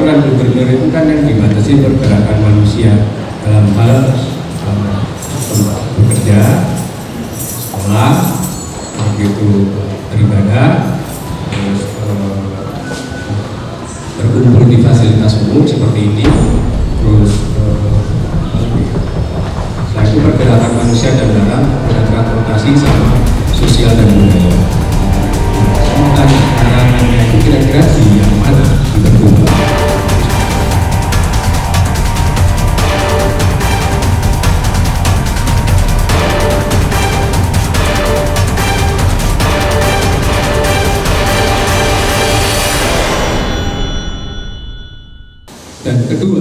peraturan gubernur itu kan yang dibatasi pergerakan manusia dalam hal tempat bekerja, sekolah, begitu beribadah, terus berkumpul di fasilitas umum seperti ini, terus setelah itu pergerakan manusia dan dalam transportasi sama sosial dan budaya. Larangannya itu kira-kira di yang mana ditentukan? Dan kedua,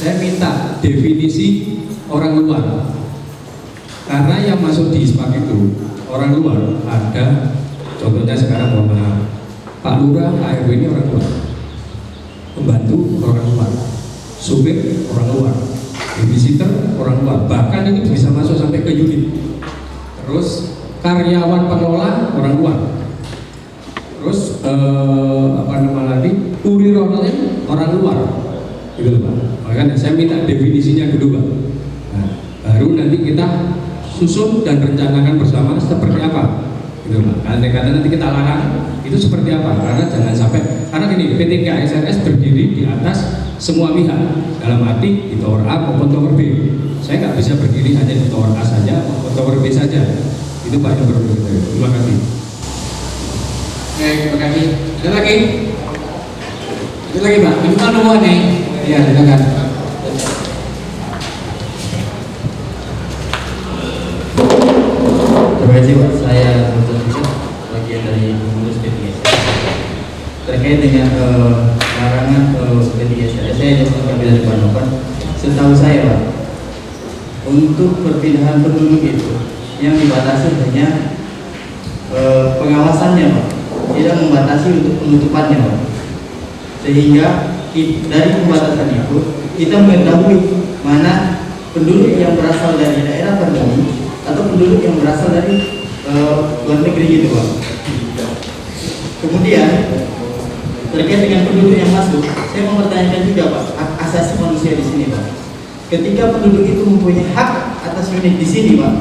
saya minta definisi orang luar, karena yang masuk di SPAK itu orang luar ada, contohnya sekarang mohon maaf, Pak Lurah ARW ini orang luar, pembantu orang luar, supir orang luar, babysitter orang luar, bahkan ini bisa masuk sampai ke unit. Terus karyawan pengelola orang luar, terus apa nama lagi, kurir orang luar. Gitu Pak. Makanya saya minta definisinya dulu Pak. Nah, baru nanti kita susun dan rencanakan bersama seperti apa. Gitu Pak. Kata nanti kita larang itu seperti apa? Karena jangan sampai, karena gini, PT KSRS berdiri di atas semua pihak, dalam arti di tower A maupun tower B. Saya nggak bisa berdiri hanya di tower A saja maupun tower B saja. Itu Pak yang perlu. Terima kasih. Oke, terima kasih. Ada lagi? Ada lagi Pak? Ini kan nomor nih. Ya, silakan. Terima kasih Pak. Saya Dr. Richard, bagian dari pengurus PTS. Terkait dengan larangan PTS, saya juga mengambil dari Pak. Setahu saya Pak, untuk perpindahan penduduk itu yang dibatasi hanya pengawasannya Pak, tidak membatasi untuk penutupannya Pak. Sehingga dari pembatasan itu kita mengetahui mana penduduk yang berasal dari daerah pandemi atau penduduk yang berasal dari luar negeri gitu Pak. Kemudian terkait dengan penduduk yang masuk, saya mau bertanyakan juga Pak, hak asasi manusia di sini Pak. Ketika penduduk itu mempunyai hak atas unit di sini Pak,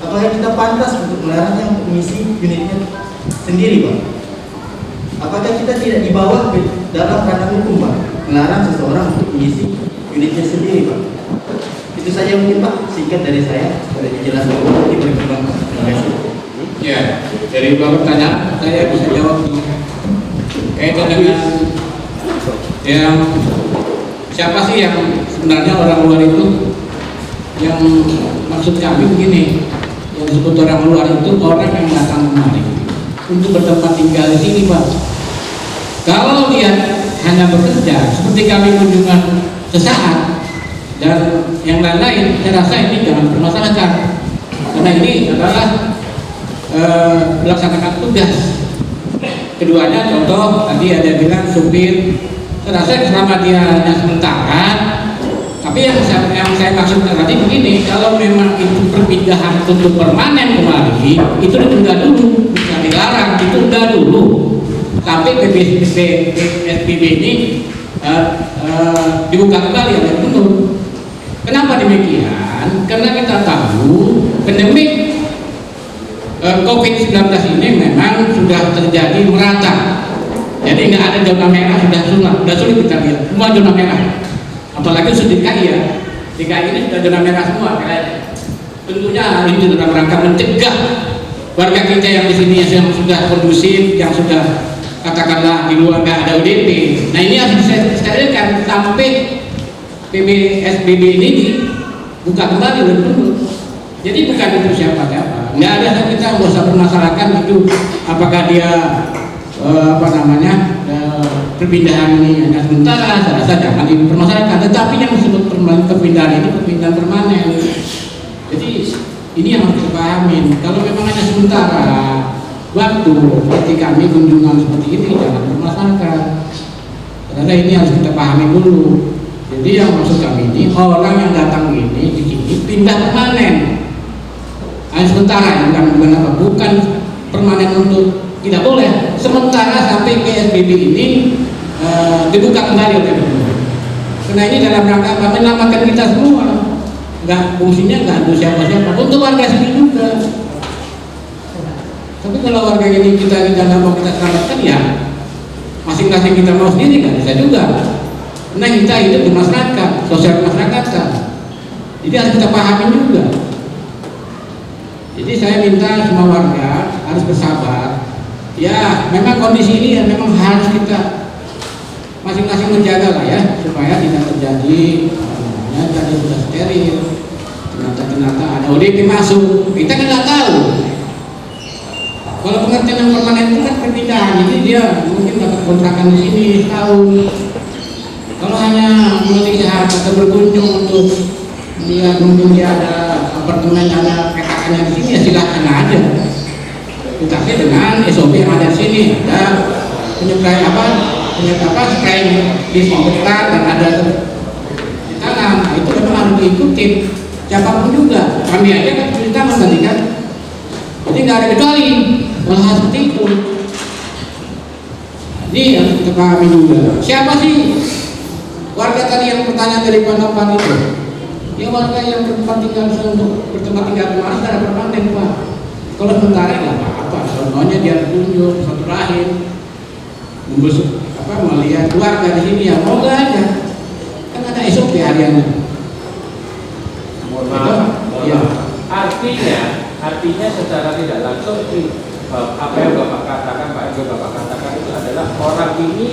apakah kita pantas untuk melarangnya untuk mengisi unitnya sendiri Pak? Apakah kita tidak di bawah dalam ranah hukum Pak, melarang seseorang untuk mengisi unitnya sendiri Pak? Itu saja mungkin Pak, singkat dari saya, boleh dijelaskan nanti berkembang. Terima kasih. Ya, dari beberapa pertanyaan saya bisa jawab kaitan dengan yang siapa sih yang sebenarnya orang luar itu. Yang maksud kami begini, yang disebut orang luar itu orang yang datang kemari untuk bertempat tinggal di sini Pak. Kalau dia hanya bekerja seperti kami kunjungan sesaat dan yang lain-lain, saya rasa ini jangan permasalahkan, karena ini adalah melaksanakan tugas. Keduanya contoh tadi ada bilang supir, saya rasa selama dia hanya sementara. Tapi yang saya maksud tadi begini, kalau memang itu perpindahan untuk permanen kembali, itu ditunda dulu, bukan dilarang, ditunda dulu sampai PSBB ini dibuka kembali oleh gubernur. Kenapa demikian? Karena kita tahu pandemi COVID-19 ini memang sudah terjadi merata. Jadi nggak ada zona merah, sudah sulit kita lihat semua zona merah. Apalagi sudah DKI ya, DKI ini sudah zona merah semua. Tentunya hal ini dalam rangka mencegah warga kita yang di sini yang sudah kondusif, yang sudah katakanlah di luar nggak ada ODP. Nah ini harus disterilkan sampai PSBB ini dibuka kembali oleh gubernur. Jadi bukan itu siapa-siapa, nggak ada, kita nggak usah permasalahkan itu apakah dia perpindahan ini hanya sementara. Saya rasa jangan dipermasalahkan. Tetapi yang disebut perpindahan ini perpindahan permanen. Jadi ini yang harus dipahami. Kalau memang hanya sementara waktu seperti kami kunjungan seperti ini, jangan dipermasalahkan. Karena ini harus kita pahami dulu. Jadi yang maksud kami ini orang yang datang ini di sini pindah permanen. Hanya sementara, bukan permanen untuk, tidak boleh sementara sampai PSBB ini dibuka kembali oleh gubernur. Karena ini dalam rangka apa? Menyelamatkan kita semua. Nggak fungsinya nggak untuk siapa-siapa, untuk warga sini juga. Tapi kalau warga ini kita nggak mau kita selamatkan ya masing-masing kita mau sendiri kan bisa juga. Karena kita hidup di masyarakat, sosial masyarakat kan. Jadi harus kita pahami juga. Jadi saya minta semua warga harus bersabar. Ya, memang kondisi ini ya memang harus kita masing-masing menjaga lah ya supaya tidak terjadi tadi sudah steril, ternyata ada ODP masuk, kita kan nggak tahu. Kalau pengertian yang permanen itu kan perpindahan, jadi dia mungkin dapat kontrakan di sini setahun. Kalau hanya melihat atau berkunjung untuk dia mungkin dia ada apartemen, ada PKN-nya di sini ya silahkan aja. Tetapi dengan SOP yang ada di sini ada penyebrai spray disinfektan dan ada di tangan. Nah, itu memang harus diikuti siapapun juga. Kami aja kan cuci tangan tadi kan. Jadi nggak ada kecuali hal seperti itu. Jadi harus kita pahami juga. Siapa sih warga tadi yang bertanya dari Panopan itu? Ya warga yang bertempat tinggal untuk bertempat tinggal kemarin secara permanen Pak. Kalau sementara nggak apa-apa. Contohnya dia berkunjung satu rahim, melihat keluarga di sini ya moga aja. Kan ada SOP hariannya. Mohon maaf. Ya. Artinya secara tidak langsung apa yang Bapak katakan, Pak Ego Bapak katakan itu adalah orang ini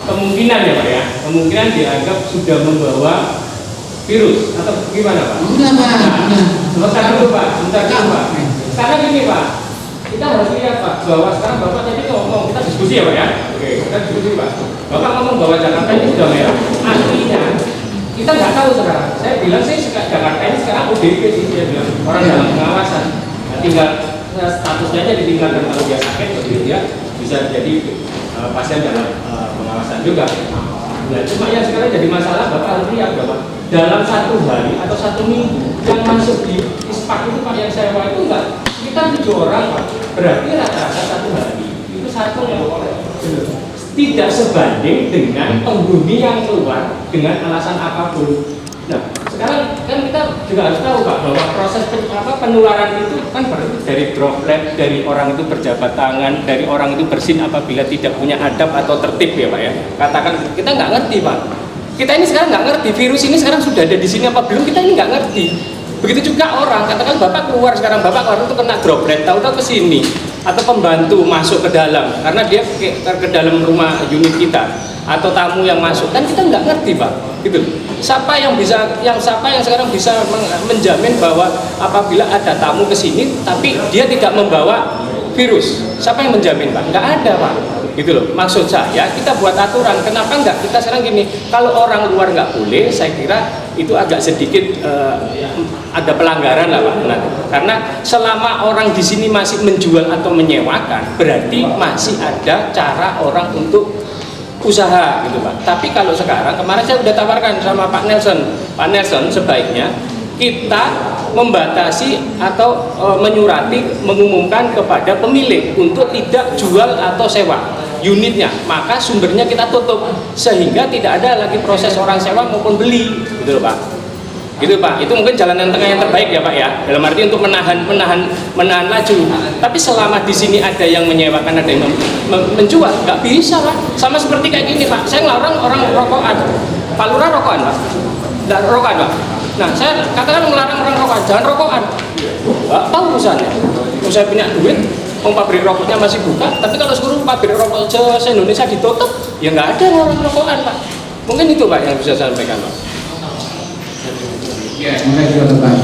kemungkinan ya Pak ya, kemungkinan dianggap sudah membawa virus atau gimana Pak? Enggak Pak. Sebentar dulu Pak. Karena gini Pak, kita harus lihat Pak bahwa sekarang Bapak tadi ngomong, kita diskusi ya Pak ya. Oke, kita diskusi Pak. Bapak ngomong bahwa Jakarta ini sudah merah. Artinya kita nggak tahu sekarang. Saya bilang sih Jakarta ini sekarang ODP sih dia bilang orang dalam pengawasan. Nah, tinggal statusnya aja ditinggalkan kalau dia sakit, jadi dia bisa jadi pasien dalam pengawasan juga. Nah, cuma yang sekarang jadi masalah Bapak harus lihat bahwa dalam satu hari atau satu minggu yang masuk di ISPAK itu Pak yang saya itu enggak sekitar 7 orang Pak. Berarti rata-rata satu hari itu satu orang. Tidak sebanding dengan penghuni yang keluar dengan alasan apapun. Nah, sekarang kan kita juga harus tahu Pak bahwa proses penularan itu kan dari droplet, dari orang itu berjabat tangan, dari orang itu bersin apabila tidak punya adab atau tertib ya Pak ya. Katakan kita nggak ngerti Pak. Kita ini sekarang nggak ngerti virus ini sekarang sudah ada di sini apa belum, kita ini nggak ngerti. Begitu juga orang, katakan Bapak keluar sekarang, Bapak keluar itu kena droplet, tahu-tahu ke sini atau pembantu masuk ke dalam karena dia ke dalam rumah unit kita atau tamu yang masuk, kan kita nggak ngerti Pak. Gitu. Siapa yang sekarang bisa menjamin bahwa apabila ada tamu ke sini tapi dia tidak membawa virus? Siapa yang menjamin Pak? Nggak ada Pak. Gitu loh. Maksud saya kita buat aturan. Kenapa nggak kita sekarang gini? Kalau orang luar nggak boleh, saya kira itu agak sedikit ada pelanggaran lah Pak. Nah, karena selama orang di sini masih menjual atau menyewakan, berarti masih ada cara orang untuk usaha gitu Pak. Tapi kalau sekarang, kemarin saya sudah tawarkan sama Pak Nelson sebaiknya kita membatasi atau menyurati, mengumumkan kepada pemilik untuk tidak jual atau sewa unitnya, maka sumbernya kita tutup sehingga tidak ada lagi proses orang sewa maupun beli, gitu loh Pak. Gitu Pak, itu mungkin jalan yang tengah yang terbaik ya Pak ya, dalam arti untuk menahan laju. Tapi selama di sini ada yang menyewakan, ada yang menjual, nggak bisa Pak. Sama seperti kayak gini Pak, saya ngelarang orang rokokan, Pak Lurah rokokan Pak, nggak rokokan Pak. Nah saya katakan melarang orang rokokan, jangan rokokan. Apa urusannya? Saya punya duit, pabrik rokoknya masih buka, tapi kalau seluruh pabrik rokok se-Indonesia ditutup, ya nggak ada orang rokokan Pak. Mungkin itu Pak yang bisa saya sampaikan Pak. Ya, terima kasih Pak.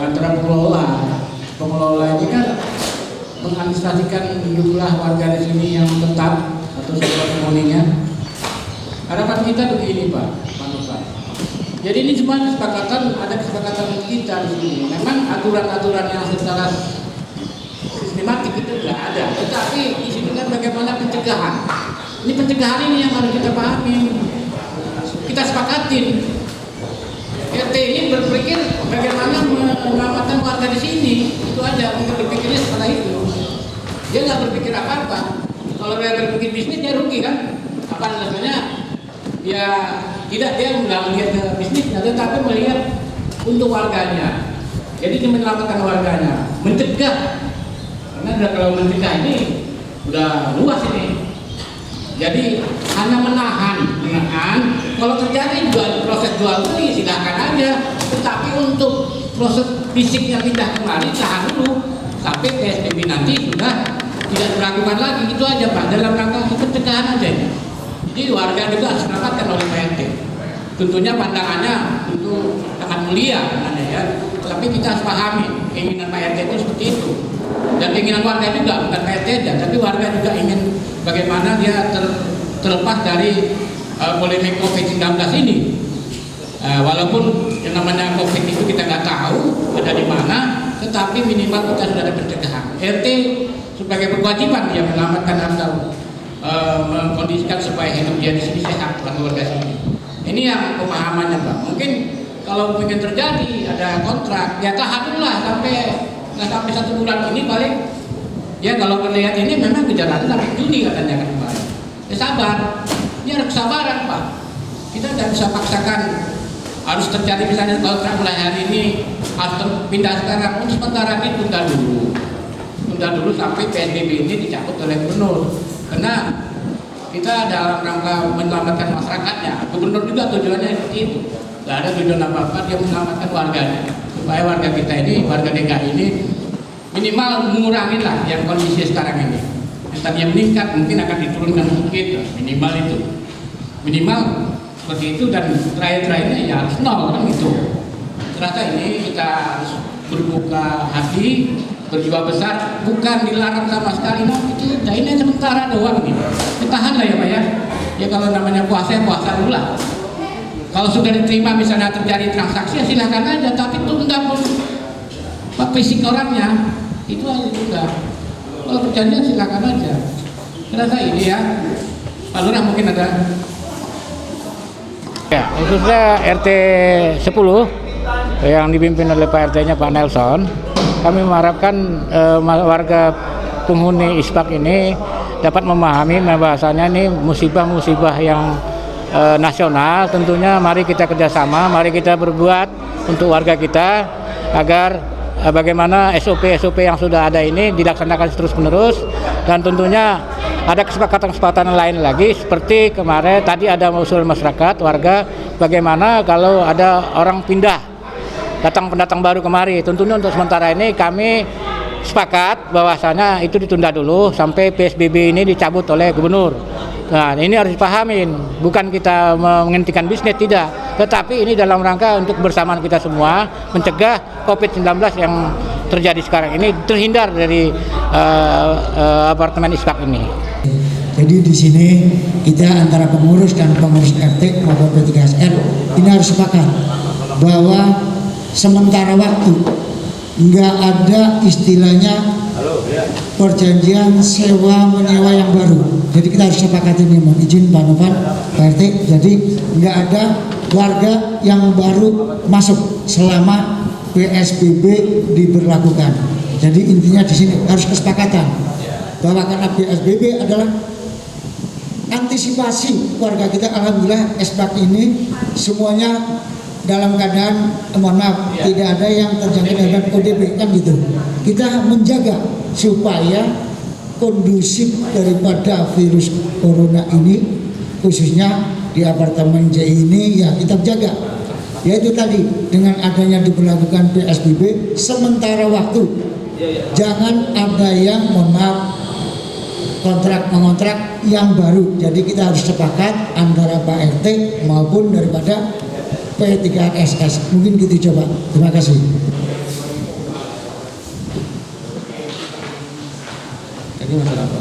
Antara pengelola ini kan mengantisipasikan jumlah warga di sini yang tetap atau sebuah penghuninya. Harapan kita begini Pak. Jadi ini cuma kesepakatan, ada kesepakatan kita di sini. Memang aturan-aturan yang secara sistematik itu nggak ada. Tetapi di sini kan bagaimana pencegahan. Ini pencegahan ini yang harus kita pahami. Kita sepakatin. RT ini berpikir bagaimana menyelamatkan warga di sini. Itu aja, mungkin berpikirnya seperti itu. Dia nggak berpikir apa-apa. Kalau dia berpikir bisnis dia rugi kan. Apa namanya? ya tidak, dia nggak melihat ke bisnisnya, tetapi melihat untuk warganya. Jadi dia menyelamatkan warganya, mencegah. Karena kalau mencegah ini udah luas ini. Jadi hanya menahan. Kalau terjadi juga proses jual beli silakan aja. Tetapi untuk proses fisiknya pindah kembali tahan dulu sampai PSBB nanti sudah tidak dilakukan lagi. Itu aja Pak, dalam rangka pencegahan aja. Jadi warga juga harus didapatkan oleh PRT. Tentunya pandangannya itu sangat mulia, ya. Tapi kita harus pahami keinginan Pak RT itu seperti itu. Dan keinginan warga juga, bukan PRT aja, tapi warga juga ingin bagaimana dia terlepas dari polemik COVID-19 ini. Walaupun yang namanya COVID itu kita nggak tahu ada di mana, tetapi minimal kita sudah ada pencegahan. RT sebagai berkewajiban dia menyelamatkan atau mengkondisikan supaya hidup dia di sini sehat, warga sini. Ini yang pemahamannya Pak. Mungkin kalau ingin terjadi ada kontrak, ya tahanlah sampai 1 bulan ini paling. Ya kalau melihat ini memang kejarannya sampai Juni katanya kan kemarin. Ya sabar, ini harus kesabaran Pak. Kita tidak bisa paksakan harus terjadi misalnya kontrak mulai hari ini harus pindah sekarang. Sementara ini tunda dulu sampai PSBB ini dicabut oleh gubernur. Karena kita dalam rangka menyelamatkan masyarakatnya. Gubernur juga tujuannya seperti itu. Tidak ada tujuan apa-apa, dia menyelamatkan warganya. Supaya warga kita ini, warga DKI ini minimal mengurangi lah yang kondisi sekarang ini. Yang tadinya meningkat mungkin akan diturunkan sedikit, minimal itu. Minimal seperti itu, dan terakhir-terakhirnya ya harus nol kan gitu. Terasa ini kita harus berbuka hati, berjiwa besar, bukan dilarang sama sekali. Nah, itu ini sementara doang nih. Tahan lah ya Pak ya. Ya kalau namanya puasa dulu lah. Kalau sudah diterima misalnya terjadi transaksi ya silahkan aja, tapi tunda pun fisik orangnya itu aja tunda. Kalau perjanjian silahkan aja. Terasa ini ya. Pak Lurah mungkin ada. Ya, khususnya RT 10 yang dipimpin oleh Pak RT-nya Pak Nelson, kami mengharapkan warga penghuni ISPAK ini dapat memahami bahwasanya ini musibah-musibah yang nasional. Tentunya mari kita kerjasama, mari kita berbuat untuk warga kita agar bagaimana SOP yang sudah ada ini dilaksanakan terus-menerus, dan tentunya ada kesepakatan lain lagi seperti kemarin tadi ada usul masyarakat warga bagaimana kalau ada orang pindah pendatang baru kemari. Tentunya untuk sementara ini kami sepakat bahwasanya itu ditunda dulu sampai PSBB ini dicabut oleh gubernur. Nah, ini harus dipahamin, bukan kita menghentikan bisnis, tidak, tetapi ini dalam rangka untuk bersamaan kita semua mencegah COVID-19 yang terjadi sekarang ini terhindar dari apartemen ISPAK ini. Jadi di sini kita antara pengurus dan pengurus RT maupun P3SR ini harus sepakat bahwa sementara waktu nggak ada istilahnya perjanjian sewa menyewa yang baru. Jadi kita harus sepakat ini, mohon izin Pak Novan, Pak RT. Jadi nggak ada warga yang baru masuk selama PSBB diberlakukan. Jadi intinya di sini harus kesepakatan bahwa karena PSBB adalah antisipasi warga kita. Alhamdulillah ISPAK ini semuanya dalam keadaan mohon maaf tidak ada yang terjangkit dengan ODP kan gitu. Kita menjaga supaya kondusif daripada virus corona ini khususnya di apartemen J ini ya kita jaga. Yaitu tadi dengan adanya diberlakukan PSBB sementara waktu. Jangan ada yang mohon maaf mengontrak yang baru. Jadi kita harus sepakat antara Pak RT maupun daripada P3SS. Mungkin gitu coba. Terima kasih. Jadi masalah apa?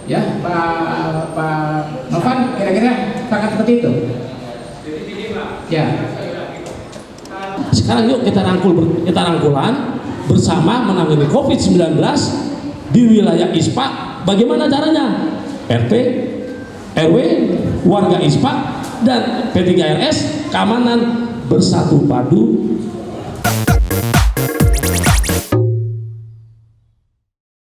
Ya, Pak Novan kira-kira sangat seperti itu. Ya. Sekarang yuk kita rangkulan bersama menangani COVID-19 di wilayah ISPAK. Bagaimana caranya? RT, RW, warga ISPAK dan P3RS keamanan bersatu padu